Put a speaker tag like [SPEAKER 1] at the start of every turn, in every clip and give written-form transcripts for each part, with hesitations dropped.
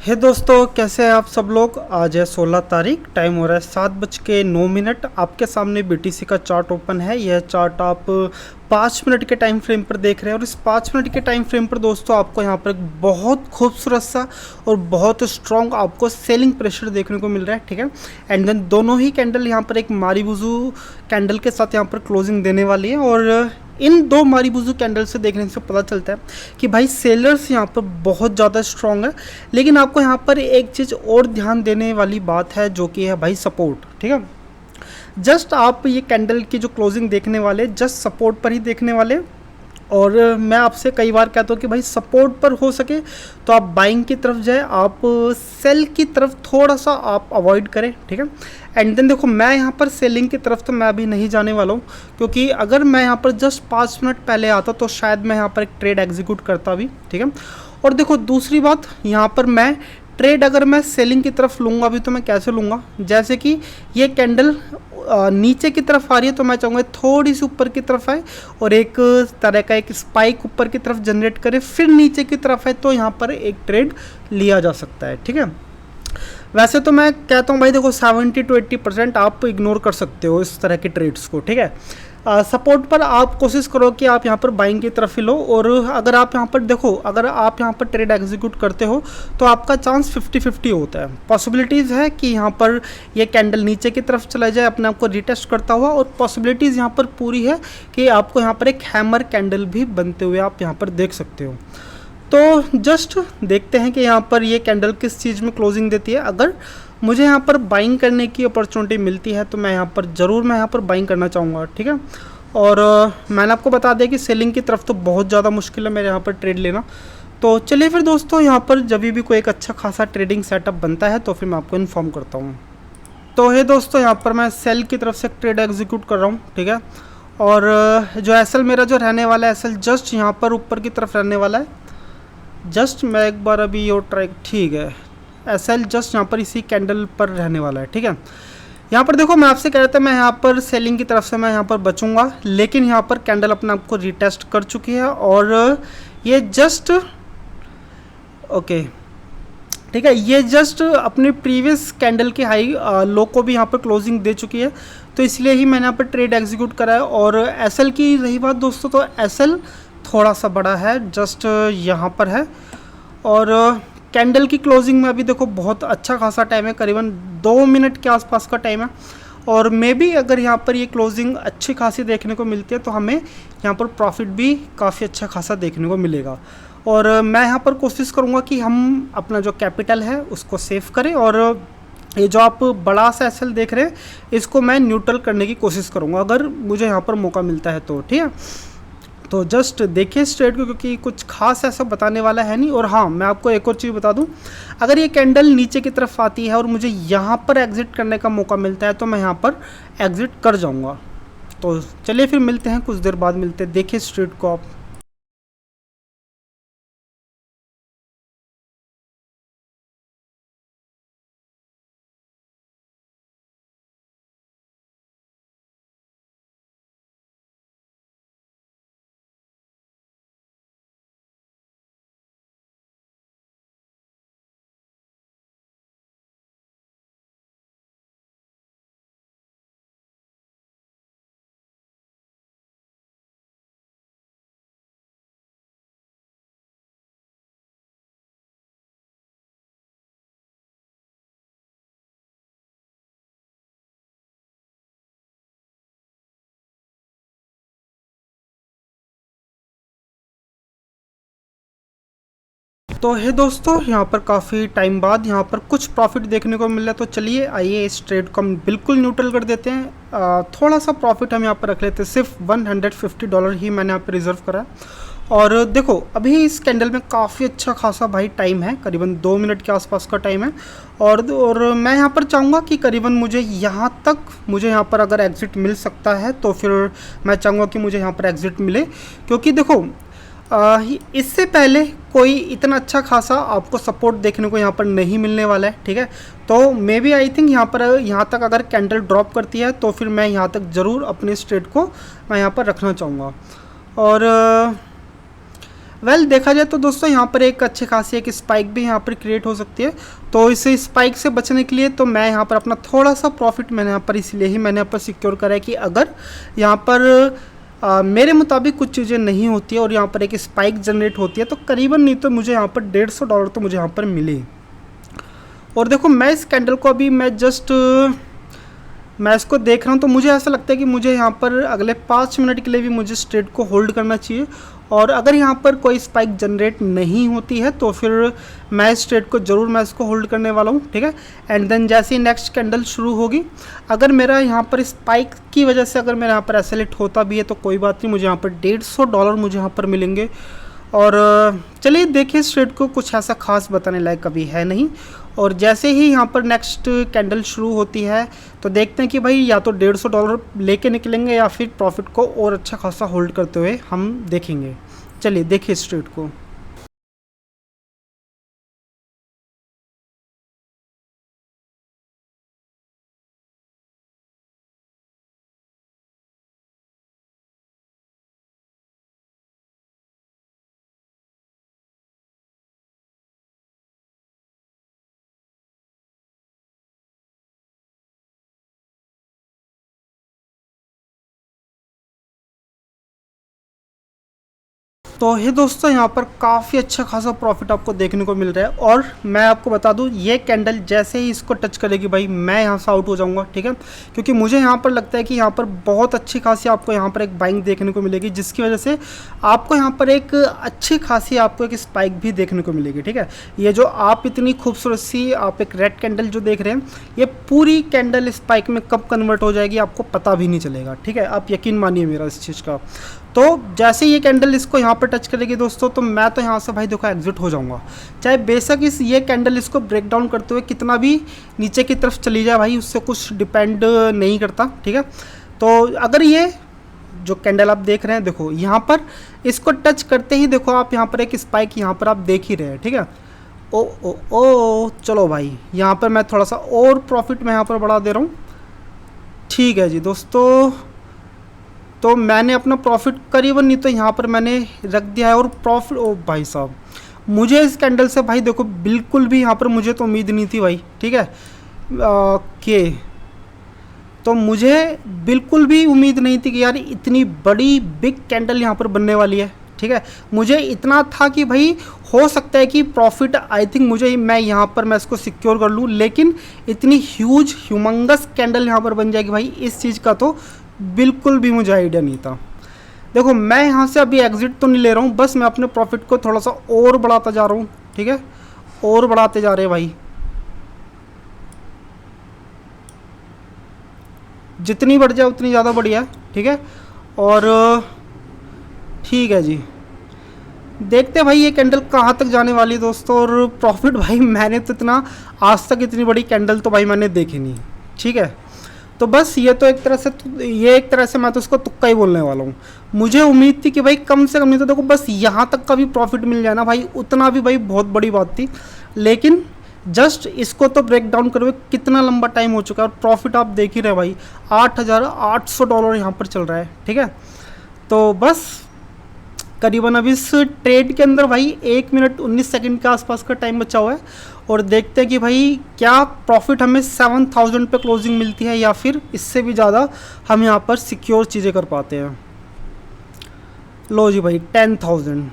[SPEAKER 1] हे दोस्तों, कैसे हैं आप सब लोग। आज है 16 तारीख, टाइम हो रहा है 7:09। आपके सामने बीटीसी का चार्ट ओपन है। यह चार्ट आप 5 मिनट के टाइम फ्रेम पर देख रहे हैं और इस 5 मिनट के टाइम फ्रेम पर दोस्तों आपको यहाँ पर एक बहुत खूबसूरत सा और बहुत स्ट्रॉन्ग आपको सेलिंग प्रेशर देखने को मिल रहा है। ठीक है, एंड देन दोनों ही कैंडल यहाँ पर एक मारीबुजू कैंडल के साथ यहाँ पर क्लोजिंग देने वाली है। और इन दो मारीबुजू कैंडल से देखने से पता चलता है कि भाई सेलर्स यहाँ पर बहुत ज़्यादा स्ट्रॉन्ग है। लेकिन आपको यहाँ पर एक चीज़ और ध्यान देने वाली बात है, जो कि है भाई सपोर्ट। ठीक है, जस्ट आप ये कैंडल की जो क्लोजिंग देखने वाले जस्ट सपोर्ट पर ही देखने वाले। और मैं आपसे कई बार कहता हूँ कि भाई सपोर्ट पर हो सके तो आप बाइंग की तरफ जाए, आप सेल की तरफ थोड़ा सा आप अवॉइड करें। ठीक है, एंड देन देखो मैं यहाँ पर सेलिंग की तरफ तो मैं अभी नहीं जाने वाला हूँ, क्योंकि अगर मैं यहाँ पर जस्ट 5 मिनट पहले आता तो शायद मैं यहाँ पर एक ट्रेड एग्जीक्यूट करता भी। ठीक है, और देखो दूसरी बात, यहाँ पर मैं ट्रेड अगर मैं सेलिंग की तरफ लूँगा अभी तो मैं कैसे लूँगा, जैसे कि ये कैंडल नीचे की तरफ आ रही है तो मैं चाहूँगा थोड़ी सी ऊपर की तरफ आए और एक तरह का एक स्पाइक ऊपर की तरफ जनरेट करे, फिर नीचे की तरफ आए, तो यहाँ पर एक ट्रेड लिया जा सकता है। ठीक है, वैसे तो मैं कहता हूँ भाई देखो 70 to 80% आप इग्नोर कर सकते हो इस तरह के ट्रेड्स को। ठीक है, सपोर्ट पर आप कोशिश करो कि आप यहाँ पर बाइंग की तरफ ही लो। और अगर आप यहाँ पर देखो, अगर आप यहाँ पर ट्रेड एग्जीक्यूट करते हो तो आपका चांस 50-50 होता है। पॉसिबिलिटीज़ है कि यहाँ पर ये कैंडल नीचे की तरफ चला जाए अपने आप को रिटेस्ट करता हुआ, और पॉसिबिलिटीज़ यहाँ पर पूरी है कि आपको यहाँ पर एक हैमर कैंडल भी बनते हुए आप यहाँ पर देख सकते हो। तो जस्ट देखते हैं कि यहाँ पर ये कैंडल किस चीज़ में क्लोजिंग देती है। अगर मुझे यहाँ पर बाइंग करने की अपॉर्चुनिटी मिलती है तो मैं यहाँ पर ज़रूर मैं यहाँ पर बाइंग करना चाहूँगा। ठीक है, और मैंने आपको बता दिया कि सेलिंग की तरफ तो बहुत ज़्यादा मुश्किल है मेरे यहाँ पर ट्रेड लेना। तो चलिए फिर दोस्तों, यहाँ पर जब भी कोई एक अच्छा खासा ट्रेडिंग सेटअप बनता है तो फिर मैं आपको इन्फॉर्म करता हूँ। तो है दोस्तों, यहाँ पर मैं सेल की तरफ से ट्रेड एग्जीक्यूट कर रहा हूँ। ठीक है, और जो एसएल मेरा जो रहने वाला है, एसएल जस्ट यहाँ पर ऊपर की तरफ रहने वाला है। जस्ट मैं एक बार अभी और ट्राई, ठीक है, एसएल जस्ट यहाँ पर इसी कैंडल पर रहने वाला है। ठीक है, यहाँ पर देखो मैं आपसे कह रहा था मैं यहाँ पर सेलिंग की तरफ से मैं यहाँ पर बचूंगा, लेकिन यहाँ पर कैंडल अपने आप को रिटेस्ट कर चुकी है और ये जस्ट ओके, ठीक है, ये जस्ट अपने प्रीवियस कैंडल के हाई लो को भी यहाँ पर क्लोजिंग दे चुकी है। तो इसलिए ही मैंने यहाँ पर ट्रेड एग्जीक्यूट करा है। और एसएल की रही बात दोस्तों, तो एसएल थोड़ा सा बड़ा है, जस्ट यहाँ पर है। और कैंडल की क्लोजिंग में अभी देखो बहुत अच्छा खासा टाइम है, करीबन 2 मिनट के आसपास का टाइम है। और मे बी अगर यहाँ पर ये क्लोजिंग अच्छी खासी देखने को मिलती है तो हमें यहाँ पर प्रॉफिट भी काफ़ी अच्छा खासा देखने को मिलेगा। और मैं यहाँ पर कोशिश करूँगा कि हम अपना जो कैपिटल है उसको सेव करें, और ये जो आप बड़ा सा एसएल देख रहे हैं इसको मैं न्यूट्रल करने की कोशिश करूँगा अगर मुझे यहाँ पर मौका मिलता है तो। ठीक है, तो जस्ट देखिए इस ट्रेड को, क्योंकि कुछ खास ऐसा बताने वाला है नहीं। और हाँ, मैं आपको एक और चीज़ बता दूं, अगर ये कैंडल नीचे की तरफ आती है और मुझे यहाँ पर एग्जिट करने का मौका मिलता है तो मैं यहाँ पर एग्जिट कर जाऊँगा। तो चलिए फिर मिलते हैं, कुछ देर बाद मिलते हैं। देखिए इस ट्रेड को आप। तो है दोस्तों, यहाँ पर काफ़ी टाइम बाद यहाँ पर कुछ प्रॉफिट देखने को मिल रहा है। तो चलिए आइए इस ट्रेड को हम बिल्कुल न्यूट्रल कर देते हैं। थोड़ा सा प्रॉफिट हम यहाँ पर रख लेते हैं, सिर्फ $150 ही मैंने यहाँ पर रिजर्व करा है। और देखो अभी इस कैंडल में काफ़ी अच्छा खासा भाई टाइम है, करीबन 2 मिनट के आसपास का टाइम है। और मैं यहाँ पर चाहूँगा कि करीबन मुझे यहाँ पर अगर एग्ज़िट मिल सकता है तो फिर मैं चाहूँगा कि मुझे यहाँ पर एग्ज़िट मिले, क्योंकि देखो इससे पहले कोई इतना अच्छा खासा आपको सपोर्ट देखने को यहाँ पर नहीं मिलने वाला है। ठीक है, तो मे बी आई थिंक यहाँ तक अगर कैंडल ड्रॉप करती है तो फिर मैं यहाँ तक ज़रूर अपने इस ट्रेड को मैं यहाँ पर रखना चाहूँगा। और वेल देखा जाए तो दोस्तों यहाँ पर एक अच्छी खासी एक स्पाइक भी यहाँ पर क्रिएट हो सकती है। तो इस स्पाइक से बचने के लिए तो मैं यहाँ पर अपना थोड़ा सा प्रॉफिट मैंने यहाँ पर इसलिए ही मैंने यहाँ पर सिक्योर करा है कि अगर यहाँ पर मेरे मुताबिक कुछ चीज़ें नहीं होती है और यहाँ पर एक स्पाइक जनरेट होती है तो करीबन नहीं तो मुझे यहाँ पर $150 तो मुझे यहाँ पर मिले। और देखो मैं इस कैंडल को अभी मैं इसको देख रहा हूँ तो मुझे ऐसा लगता है कि मुझे यहाँ पर अगले 5 मिनट के लिए भी मुझे इस ट्रेड को होल्ड करना चाहिए। और अगर यहाँ पर कोई स्पाइक जनरेट नहीं होती है तो फिर मैं इस ट्रेड को ज़रूर मैं इसको होल्ड करने वाला हूँ, ठीक है। एंड देन जैसे ही नेक्स्ट कैंडल शुरू होगी, अगर मेरा यहाँ पर स्पाइक की वजह से अगर मेरा यहाँ पर एसेलेट होता भी है तो कोई बात नहीं, मुझे यहाँ पर $150 मुझे यहाँ पर मिलेंगे। और चलिए देखिए, इस ट्रेड को कुछ ऐसा खास बताने लायक कभी है नहीं। और जैसे ही यहाँ पर नेक्स्ट कैंडल शुरू होती है तो देखते हैं कि भाई या तो $150 लेके निकलेंगे या फिर प्रॉफिट को और अच्छा खासा होल्ड करते हुए हम देखेंगे। चलिए देखिए इस ट्रेड को। तो ये दोस्तों यहाँ पर काफ़ी अच्छा खासा प्रॉफिट आपको देखने को मिल रहा है। और मैं आपको बता दूँ, ये कैंडल जैसे ही इसको टच करेगी भाई मैं यहाँ से आउट हो जाऊँगा, ठीक है। क्योंकि मुझे यहाँ पर लगता है कि यहाँ पर बहुत अच्छी खासी आपको यहाँ पर एक बाइंग देखने को मिलेगी, जिसकी वजह से आपको यहाँ पर एक अच्छी खासी आपको एक स्पाइक भी देखने को मिलेगी, ठीक है। ये जो आप इतनी खूबसूरत सी आप एक रेड कैंडल जो देख रहे हैं, ये पूरी कैंडल स्पाइक में कब कन्वर्ट हो जाएगी आपको पता भी नहीं चलेगा, ठीक है। आप यकीन मानिए मेरा इस चीज़ का। तो जैसे ये कैंडल इसको यहाँ पर टच करेगी दोस्तों तो मैं तो यहाँ से भाई देखो एग्जिट हो जाऊँगा, चाहे बेशक ये कैंडल इसको ब्रेक डाउन करते हुए कितना भी नीचे की तरफ चली जाए भाई, उससे कुछ डिपेंड नहीं करता, ठीक है। तो अगर ये जो कैंडल आप देख रहे हैं, देखो यहाँ पर इसको टच करते ही देखो आप यहाँ पर एक स्पाइक यहाँ पर आप देख ही रहे हैं, ठीक है। ओ ओ ओ चलो भाई, यहाँ पर मैं थोड़ा सा और प्रॉफिट मैं यहाँ पर बढ़ा दे रहा हूँ, ठीक है जी दोस्तों। तो मैंने अपना प्रॉफिट करीबन नहीं तो यहाँ पर मैंने रख दिया है। और प्रॉफिट, ओ भाई साहब, मुझे इस कैंडल से भाई देखो बिल्कुल भी यहाँ पर मुझे तो उम्मीद नहीं थी भाई, ठीक है। ओके, तो मुझे बिल्कुल भी उम्मीद नहीं थी कि यार इतनी बड़ी बिग कैंडल यहाँ पर बनने वाली है, ठीक है। मुझे इतना था कि भाई हो सकता है कि प्रॉफिट आई थिंक मैं यहाँ पर मैं इसको सिक्योर कर लूँ, लेकिन इतनी ह्यूज ह्यूमंगस कैंडल यहाँ पर बन जाएगी भाई, इस चीज़ का तो बिल्कुल भी मुझे आइडिया नहीं था। देखो मैं यहाँ से अभी एग्जिट तो नहीं ले रहा हूँ, बस मैं अपने प्रॉफिट को थोड़ा सा और बढ़ाता जा रहा हूँ, ठीक है। और बढ़ाते जा रहे हैं भाई, जितनी बढ़ जाए उतनी ज़्यादा बढ़िया, ठीक है। और ठीक है जी, देखते हैं भाई ये कैंडल कहाँ तक जाने वाली है दोस्तों। और प्रॉफिट भाई मैंने तो इतना आज तक इतनी बड़ी कैंडल तो भाई मैंने देखी नहीं, ठीक है। तो बस ये तो एक तरह से मैं तो इसको तुक्का ही बोलने वाला हूँ। मुझे उम्मीद थी कि भाई कम से कम नहीं तो देखो बस यहाँ तक का भी प्रॉफिट मिल जाए ना भाई, उतना भी भाई बहुत बड़ी बात थी। लेकिन जस्ट इसको तो ब्रेक डाउन करे कितना लंबा टाइम हो चुका है और प्रॉफिट आप देख ही रहे भाई, $8,800 यहाँ पर चल रहा है, ठीक है। तो बस करीबन अब इस ट्रेड के अंदर भाई 1 मिनट 19 सेकंड के आसपास का टाइम बचा हुआ है। और देखते हैं कि भाई क्या प्रॉफिट हमें 7,000 पे क्लोजिंग मिलती है या फिर इससे भी ज़्यादा हम यहाँ पर सिक्योर चीज़ें कर पाते हैं। लो जी भाई 10,000।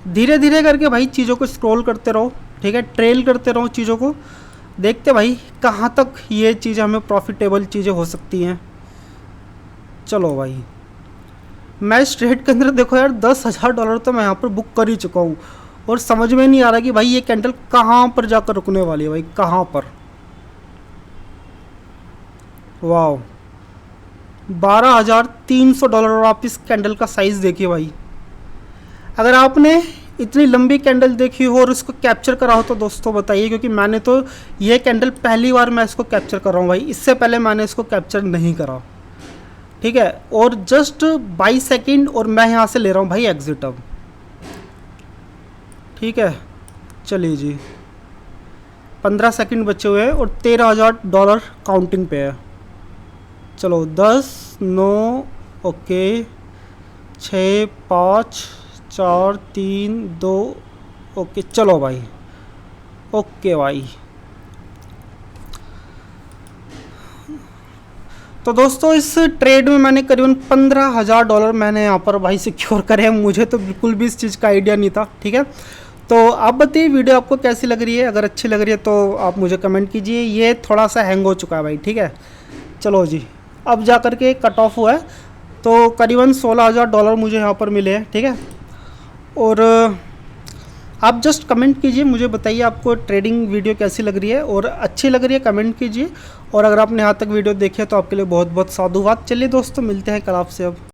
[SPEAKER 1] धीरे धीरे करके भाई चीज़ों को स्क्रॉल करते रहो, ठीक है, ट्रेल करते रहो चीज़ों को, देखते भाई कहाँ तक ये चीज़ें हमें प्रॉफिटेबल चीज़ें हो सकती हैं। चलो भाई, मैं इस ट्रेड के अंदर देखो यार $10,000 तो मैं यहाँ पर बुक कर ही चुका हूँ और समझ में नहीं आ रहा कि भाई ये कैंडल कहाँ पर जाकर रुकने वाली है भाई, कहाँ पर। वाह, $12,300। और आप इस कैंडल का साइज़ देखिए भाई, अगर आपने इतनी लंबी कैंडल देखी हो और इसको कैप्चर करा हो तो दोस्तों बताइए, क्योंकि मैंने तो ये कैंडल पहली बार मैं इसको कैप्चर कर रहा हूँ भाई, इससे पहले मैंने इसको कैप्चर नहीं करा, ठीक है। और जस्ट 22 सेकेंड और मैं यहाँ से ले रहा हूँ भाई एग्जिट अब, ठीक है। चलिए जी, 15 सेकंड बचे हुए हैं और $13,000 काउंटिंग पे है। चलो 10, 9, ओके, 6, 5, 4 3 2। ओके चलो भाई, ओके भाई। तो दोस्तों इस ट्रेड में मैंने करीबन $15,000 मैंने यहाँ पर भाई सिक्योर करे हैं। मुझे तो बिल्कुल भी इस चीज़ का आइडिया नहीं था, ठीक है। तो आप बताइए वीडियो आपको कैसी लग रही है, अगर अच्छी लग रही है तो आप मुझे कमेंट कीजिए। ये थोड़ा सा हैंग हो चुका है भाई, ठीक है। चलो जी, अब जा कर के कट ऑफ हुआ है, तो करीबन $16,000 मुझे यहाँ पर मिले हैं, ठीक है। और आप जस्ट कमेंट कीजिए, मुझे बताइए आपको ट्रेडिंग वीडियो कैसी लग रही है, और अच्छी लग रही है कमेंट कीजिए। और अगर आपने यहाँ तक वीडियो देखी है तो आपके लिए बहुत बहुत साधुवाद। चलिए दोस्तों, मिलते हैं कल आपसे अब।